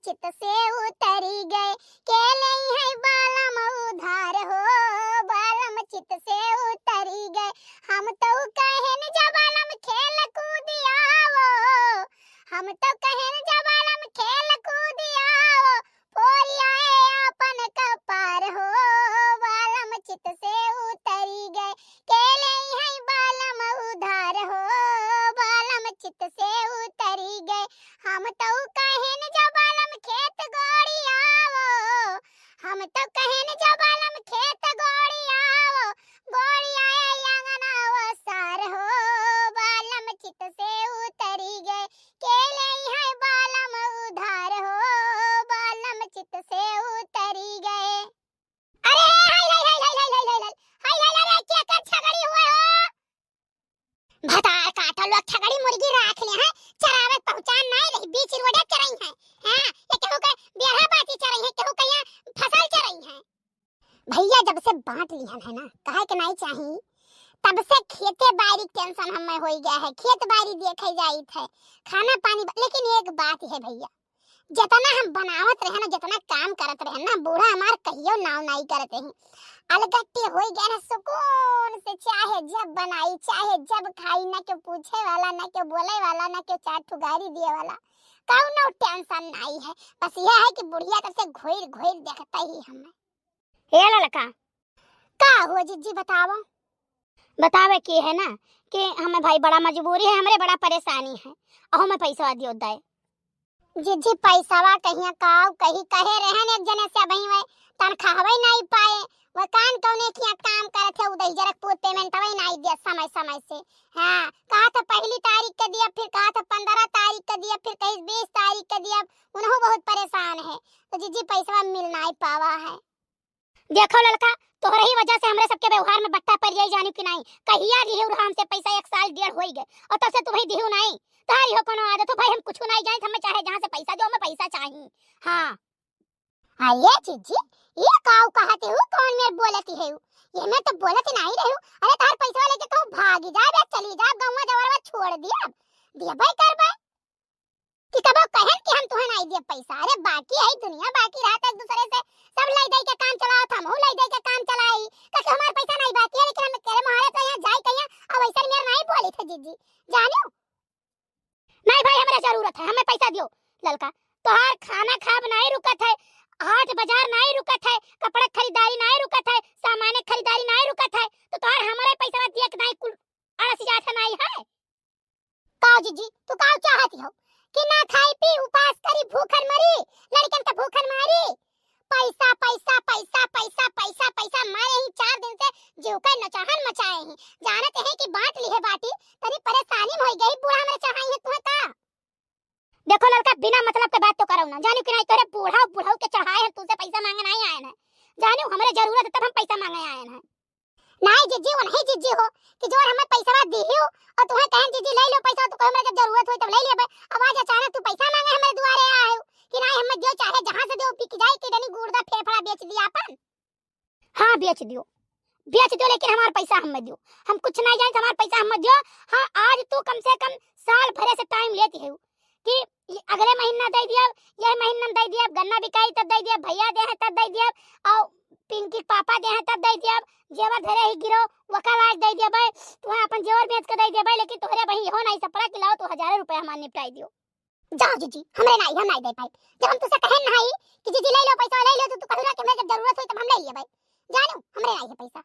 चित से उतरी गए, के नहीं है बालम उधार हो, बालम चित से उतरी गए। हम तो कहन जब बालम खेल कूदिया वो, हम तो कहन जब बालम खेल कूदिया वो, पोरिया अपन कपार हो, बालम चित से उतरी गए, के नहीं है बालम उधार हो, बालम चित से उतरी गए। हम तो कहन जब बालम खेत गोड़िया वो, हम तो कहन जब बालम खेत गोड़िया वो, गोड़िया आंगना वो सार हो, बालम चित से उतरी गए, के नहीं है बालम उधार हो, बालम चित से उतरी गए। अरे हाय हाय हाय हाय हाय हाय हाय हाय हाय, क्या कर छगड़ी हुए हो? भतार काटा लोग छगड़ी मुर्गी राख ले हैं, चरावे पहुंचान नहीं रही, बीच रोडे चरई हैं। हां, ये केहू के बिरहा बाती चरई है, केहू के यहाँ फसल चरई है। भैया जब से बांट लिहन है ना, काहे के नहीं चाही, तब से खेते बाड़ी टेंशन हमें हो गया है, खेत बाड़ी देखे जाइत है, खाना पानी। लेकिन एक बात है भैया, जितना हम बनावत रहे ना, जितना काम करत रहे ना, बूढ़ा हमार कहियो नाव नहीं करते हैं। अलगट्टी हो गया ना सुकून से, चाहे जब बनाई चाहे जब खाई, ना क्यों पूछे वाला, ना क्यों बोले वाला, ना क्यों चार ठुगारी दिए वाला, कौनो टेंशन नहीं है। बस यह है कि बुढ़िया तब से घोर घोर देखता ही हमें। हे लड़का का हो जीजी बताओ। बतावे की है ना कि हमें भाई बड़ा मजबूरी है, हमरे बड़ा परेशानी है, और हमें पैसा दियो दे। जीजी पैसावा कहिया काव कही कहे रहन एक जने से भई वे तनखाहवे नहीं पाए, वो कान कौने किया काम करत है, उदई जरा पेमेंट वही नहीं दिया समय समय से। हां, कहा था पहली तारीख के दिया, फिर कहा था 15 तारीख के दिया, फिर कहीं 20 तारीख के दिया, उन्हों बहुत परेशान है। तो जीजी पैसा मिल नहीं पावा है। देखो लड़का, तोहरे ही वजह से हमरे सबके व्यवहार में बट्टा पड़ जाई, जानी कि नहीं। कहिया दिहु हमसे पैसा 1 साल डेढ़ होई गए, और तब से तू भाई दिहु नहीं। तारी हो कोनो आदत हो भाई, हम कुछ नहीं जाने, हमें चाहे जहां से पैसा दो, हमें पैसा चाहिए। हां आइए जीजी, ये काऊ कहते हो, कौन मेरे बोलती है? ये मैं तो बोलत नहीं रही हूं। अरे तार पैसा लेके कहूं भागी जा बे, चली जा गौवा जवरवा छोड़ दिया भाई कर भाई कि कबो कहन कि हम तुहे नहीं दिए पैसा। अरे बाकी है दुनिया, बाकी रहता एक दूसरे से सब लाई दई के काम चलाओ, हम लाई दई के काम चलाई, कि हमार पैसा नहीं बाकी है, लेकिन हम तेरे मारे तो यहां जाई कहिया अब ऐसा मेरे नहीं बोली थे जीजी, जानो नहीं भाई हमरा जरूरत है, हमें पैसा दियो। ललका तोहार खाना खाब नहीं रुकत है, हाट बाजार नहीं रुकत है, कपड़ा खरीदारी नहीं रुकत है, सामान खरीदारी नहीं रुकत है, तो तोहार हमारे पैसा दिए के नहीं कुल अड़स जात नहीं है। काऊ जीजी तू काऊ चाहती हो कि ना खाई पी उपास करी भूखन मरी, लड़कन का भूखन मारी। पैसा पैसा पैसा पैसा पैसा पैसा मारे ही 4 दिन से जीव का नचाहन मचाए हैं। जानते हैं कि बांट ली है बाटी, तनी परेशानी हो गई, बूढ़ा में चाहाई है तुम्हें का। देखो लड़का बिना मतलब के बात तो करो ना, जानियो कि नहीं तोरे बूढ़ा बुढ़ाऊ के चढ़ाए हैं, तुझसे पैसा मांगे नहीं आए हैं। जानियो हमरे जरूरत है तब हम पैसा मांगे आए हैं। नहीं जीजी वो नहीं जीजी हो कि जो हमें पैसा दियो और तुम्हें कहन जीजी ले लो पैसा, तो हमरा जब जरूरत हो तब ले ले। आवाज अचानक तू पैसा मांगे हमारे दुआरे आए हो कि नहीं, हमें जो चाहे जहां से दो बिक जाए, कि डनी गुर्दा फेफड़ा बेच दिया अपन। हां बेच दियो लेकिन हमारा पैसा हमें दियो, हम कुछ नहीं जाने, हमारा पैसा हमें दियो। हां आज तू कम से कम साल भरे से टाइम लेती है कि अगले महीना दे दिया, यह महीना दे दिया, गन्ना बिकाई तब दे दिया, भैया दे है तब दे दिया, और पिंकी पापा दे है तब दे दिया, जेवर धरे ही गिरो वकल आज दे दिया भाई, तू अपन जेवर बेच के दे दिया भाई, लेकिन तोहरे भाई हो नहीं सपड़ा कि लाओ तो 1000 रुपए हमार निपटाई दियो। जाओ जीजी हमरे नहीं, हम नहीं दे पाई। जब हम तुझसे कहन नहीं कि जीजी ले लो पैसा ले लो, तो तू कहूरा कि हमें जब जरूरत हुई तब हम ले लिए भाई, जानो हमरे नहीं है पैसा।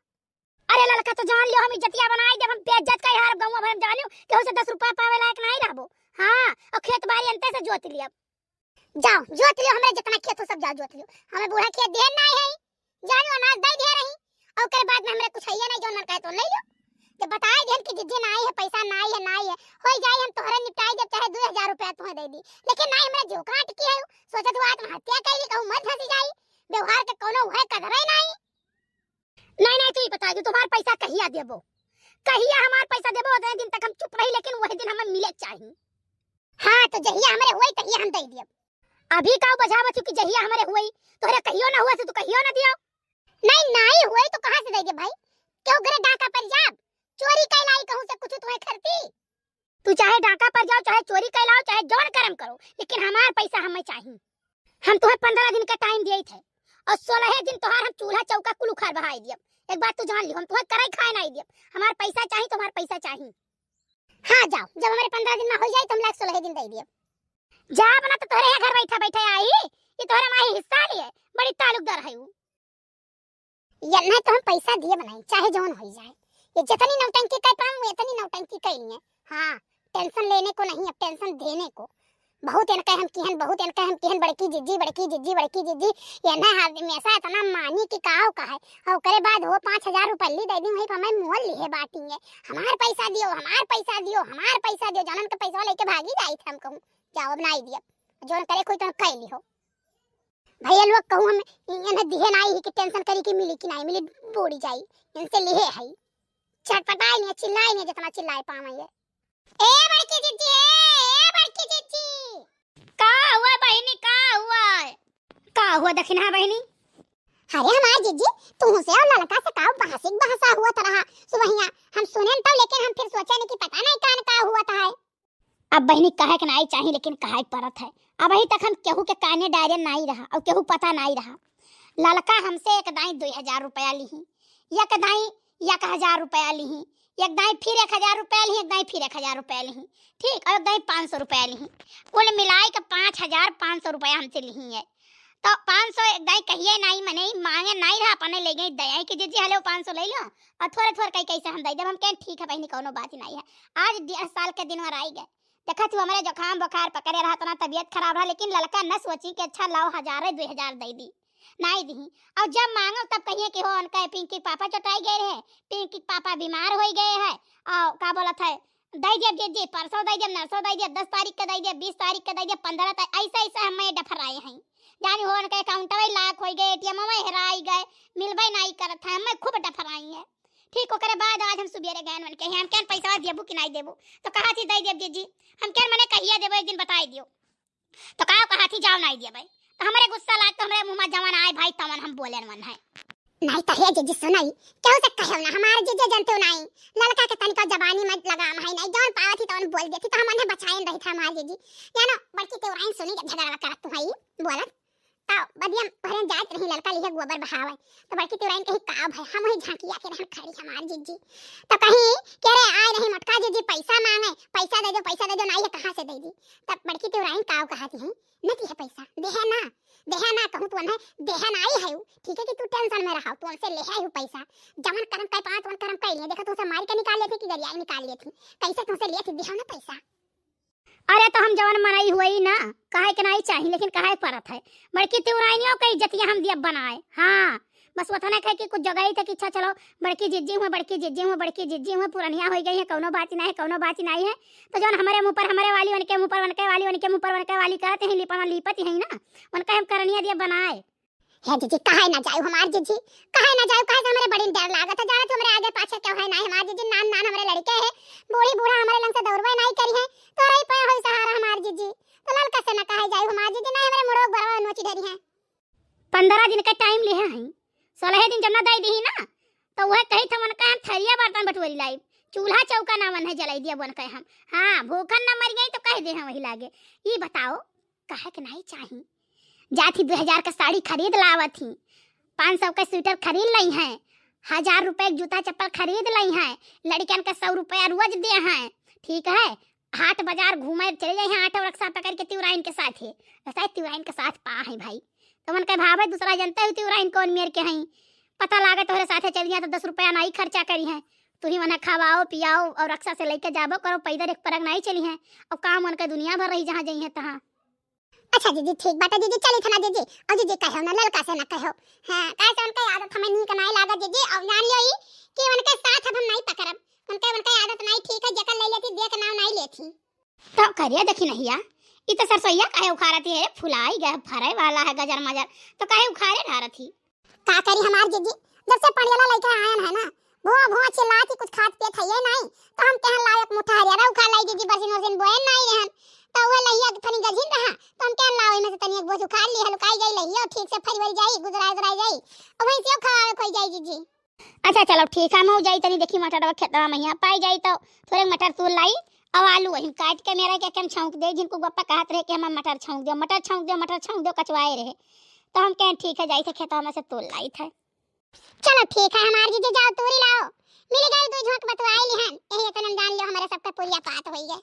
अरे लड़का तो जान लियो हम इज्जतिया बनाई, जब हम बेइज्जत का यार गौवा भर जानियो कि हो से 10 रुपया पावे लायक नहीं रहबो। हां और खेत बाड़ी अंते से जोत लिया, जाओ जोत लियो, हमरे जितना खेत हो सब जाओ जोत लियो, हमें बूढ़ा खेत दे नहीं है, जानो अनाज दे दे रही, और के बाद में हमरे कुछ है नहीं, जो मन कहे तो ले लो। जब बताए देन कि जीजी नहीं है पैसा, नहीं है हो जाए, हम तोहरे निपटाई दे, चाहे 2000 रुपया तुम्हें दे दी, लेकिन नहीं हमरे जो काट की है सोचत हुआ आत्महत्या कैली, कहूं मत हंसी जाई, व्यवहार के कोनो है कदर ही नहीं। नहीं तू ही बता दे तुम्हारा पैसा कहिया देबो, कहिया हमार पैसा देबो, उतने दिन तक हम चुप रही, लेकिन वही दिन हमें मिले चाहिए। हां तो जहिया हमरे होई तहिया हम दे दियब, अभी का बजावत कि जहिया हमरे होई, तोहरे कहियो ना हुआ से तू कहियो ना दियो। नहीं हुई तो कहां से दे दे भाई, क्यों घरे डाका पर जाब, चोरी कैलाई कहूं से कुछ तुम्हें करती। तू चाहे डाका पर जाओ, चाहे चोरी कैलाओ, चाहे जौन कर्म करो, लेकिन हमार पैसा हमें चाहिए। हम तुम्हें 15 दिन का टाइम दिए थे और 16 दिन तोहार हम चूल्हा चौका कुल उखाड़ बहाई दियब। एक बात तू जान ली, हम तुम्हें कराई खाए नहीं दियब। हमार पैसा चाहिए, तुम्हारा पैसा चाहिए। हाँ जाओ, जब हमारे 15 दिन में हो जाए तो हम 16 दिन दे दियब। जा बना तो तोहरे घर बैठा बैठा आई, ये तोहरा माही हिस्सा लिए बड़ी ताल्लुकदार है वो। ये नहीं तो हम पैसा दिए बनाई चाहे जौन हो जाए। ये जितनी नौटंकी कर पाऊं इतनी नौटंकी कैली है। हाँ, टेंशन लेने को नहीं, अब टेंशन देने को। बहुत इनका हम किहन, बहुत इनका हम किहन, बड़की जिज्जी बड़की जिज्जी बड़की जिज्जी। ये ना आदमी ऐसा इतना मानी कि काहो का है। और करे बाद हो 5000 रुपये दे दी, वहीं पर मैं मोल लिए बाटेंगे। हमार पैसा दियो, हमार पैसा दियो, हमार पैसा दियो। जानन के पैसा लेके भागी जाई थे। हम कहूं जाओ अब नहीं दिया, जोन करे कोई तो कह ली हो। भैया लोग कहूं हम इन्हें दिहे नहीं कि टेंशन करी कि मिली कि नहीं मिली, बोड़ी जाई इनसे लिए है। छटपटाई नहीं, चिल्लाई नहीं, जितना चिल्लाए पावे। ए बड़की जिज्जी, ए बड़की जिज्जी, का हुआ बहनी, का हुआ? का हुआ दक्षिणा बहनी? अरे हमारी जिज्जी तू से और लड़का से का बहसिक बहसा हुआ तरह सुबहिया हम सुने तब, लेकिन हम फिर सोचे नहीं कि पता नहीं कान का हुआ था है। अब बहनी कहे के नहीं चाहिए, लेकिन कहे परत है। अब अभी तक हम केहू के काने डायरे नहीं रहा और केहू पता नहीं रहा। लड़का हमसे एक दाई 2000 रुपया ली, एक दाई 1000 रुपया ली, एक दाई फिर 1000 रुपया ली, एक दाई फिर 1000 रुपया ली, ठीक, और एक दाई 500 रुपया ली। कुल मिलाई के 5500 रुपया हमसे ली है। तो 500 एक दाई कहिए नहीं, मने मांगे नहीं रहा, अपने ले गई दया कि जीजी हलो 500 ले लो और थोड़े थोड़े कई कैसे हम दे देब। हम कहें ठीक है बहनी, कोनो बात नहीं है। आज 1.5 साल के दिन और आई गए, देखा तू हमारे जुकाम बुखार पकड़े रहा, तना तबीयत खराब रहा, लेकिन लड़का न सोची कि अच्छा लाओ 1000 2000 दे दी, नहीं दी। और जब मांगो तब कहिए कि हो उनका पिंकी पापा चटाई गए रहे, पिंकी पापा बीमार हो गए हैं, और का बोला था दे दिया जी, परसों दे दिया, नरसों दे दिया, 10 तारीख का दे दिया, 20 तारीख का दे दिया, 15 तारीख, ऐसा ऐसा हमें डफराए हैं। जानी हो उनका अकाउंट में लाख हो गए, एटीएम में हेराई गए, मिलबे नहीं करत है, हमें खूब डफराई है। ठीक ओकरे बाद आज हम सुबेरे गए मन के हम केन पैसा देबू कि नहीं देबू, तो कहा थी दे देब जी, हम केन मने कहिया देबो, एक दिन बताई दियो। तो कहा थी जाओ नहीं देबे, तो हमारे गुस्सा लाग, तो हमारे मुंह में जवान आए भाई तमन हम बोले मन है नहीं। तो हे जीजी सुनाई क्यों से कहो ना, हमारे जीजे जानते हो नहीं, लड़का के तनिका जबानी में लगाम है नहीं, जौन पावा थी तौन बोल देती, तो हम उन्हें बचाएन रही था हमारे जीजी। यानो बड़की तेवराइन सुनी के झगड़ा करत तू हई बोलत ताओ बदियम भरन जात रही, लड़का लिहे गोबर बहावे, तो बड़की तेवराइन कही का भाई हम वही झांकिया के रहन खड़ी हमारी जीजी, तो कहीं कह रहे आए रही मटका जीजी पैसा मांगे, पैसा दे दो नहीं है कहां से दे दी। तब बड़की तेवराइन काव कहती है नहीं है पैसा देहे ना कहूं तू उन्हें देहे नहीं है, ठीक है कि तू टेंशन में रहा, तू उनसे ले है पैसा, जमन करम कई पांच वन करम कई लिए, देखा तू से मार के निकाल लेती कि गरिया निकाल लेती, कैसे तुमसे लिए थी देहो ना पैसा। अरे तो हम जवन मनाई हुई ना, काहे के नहीं चाहिए, लेकिन काहे परत है बड़की तेवराइनियों का इज्जतिया हम दिया बनाए। हाँ बस वतने कह कि कुछ जगह ही था कि अच्छा चलो बड़की जिज्जी हूँ, बड़की जिज्जी हूँ, बड़की जिज्जी हूँ, पुरानिया हो गई है, कौनो बात नहीं है, कौनो बात नहीं है। तो जौन हमारे मुंह पर हमारे वाली, उनके मुंह पर उनके वाली, उनके मुंह पर उनके वाली कहते हैं, लिपा लिपति है ना, उनका हम करनिया दिया बनाए। हे जीजी काहे ना जाऊ हमार जीजी, काहे ना जाऊ, काहे हमारे बड़ी डर लागत है, जाने तुम्हारे आगे पाछे क्यों है नहीं हमार जीजी, नान हमारे लड़के है, बूढ़ी बूढ़ा हमारे लंग से दौड़वे नहीं करी है, तो रही पे होई सहारा हमार जीजी, तो ललका से ना काहे जाऊ हमार जीजी, नहीं हमारे मुरोग बरवा नोची धरी है। 15 दिन का टाइम ले है, 16 दिन जब ना दे दी ना, तो वह कही था मन का हम थरिया बर्तन बटोरी लाई, चूल्हा चौका ना मन है जलाई दिया बन के हम। हां भूखन ना मर गई तो कह दे हम वही लागे। ये बताओ काहे के नहीं चाहिए, जाती 2000 का साड़ी खरीद लावत थी, 500 का स्वेटर खरीद लाई है, 1000 रुपए जूता चप्पल खरीद लाई है, लड़कियन का 100 रुपया रोज दे हैं, ठीक है, हाट बाजार घूमे चले जाए हैं, ऑटो रिक्शा पकड़ के तिवराइन के साथ है, ऐसा तिवराइन के साथ पा है भाई, तो मन के भावे दूसरा जनता है तिवराइन कौन मेर के हैं, पता लागे तोहरे साथे चल जा तो 10 रुपया नहीं खर्चा करी है, तू ही मना खावाओ पियाओ और रिक्शा से लेके जाबो करो, पैदल एक परग नहीं चली है, और काम उनका दुनिया भर रही जहाँ जाई है तहाँ। अच्छा जीजी ठीक बात है जीजी, चली था ना जीजी, और जीजी कहो ना लड़का से ना कहो, हां कैसे उनका आदत हमें नहीं कनाई लागा जीजी, और जान लियो ही कि उनके साथ अब हम नहीं पकड़ब, उनका आदत नहीं ठीक है, जकर ले लेती देख नाम नहीं लेती, तो करिया देखी नहीं या ई तो सरसोईया काहे उखाड़ती है, फुलाई गए फरे वाला है गजर मजर, तो काहे उखाड़े ढारथी, का करी हमार जीजी, जब से पढ़ियाला लइका आयन है ना, भोआ चिल्लाती कुछ खात पियत है नहीं, तो हम कहन लायक मुठा हरियारा उखा लाई जीजी, बरसिन वरसिन बोएन नहीं रहन, तो वो लहिया थनी गजिन रहा, तो हम कहन लावे में से तनी एक बोझ उखाड़ ली हलकाई जाई लहिया, ठीक से फरिवरी जाई गुजराई जाई, और वहीं से खावे कोई जाई जीजी। अच्छा चलो ठीक है, मैं जाई तनी देखी मटर खेतवा में पाई जाई, तो थोड़े मटर तोड़ लाई अब आलू वही काट के मेरा क्या हम छौंक दे, जिनको गप्पा कहत रहे कि हम मटर छौंक दो, मटर छौंक दो, मटर छौंक दो, कचवाए रहे। तो हम कहें ठीक है, जाई थे खेतवा में से तोड़ लाई थे। चलो ठीक है, हमार जीजे जाओ तोड़ी लाओ। मिल गई दो झोंक बतवाई लिहन, यही तो जान लो हमारा सबका पुरिया पात होई गए।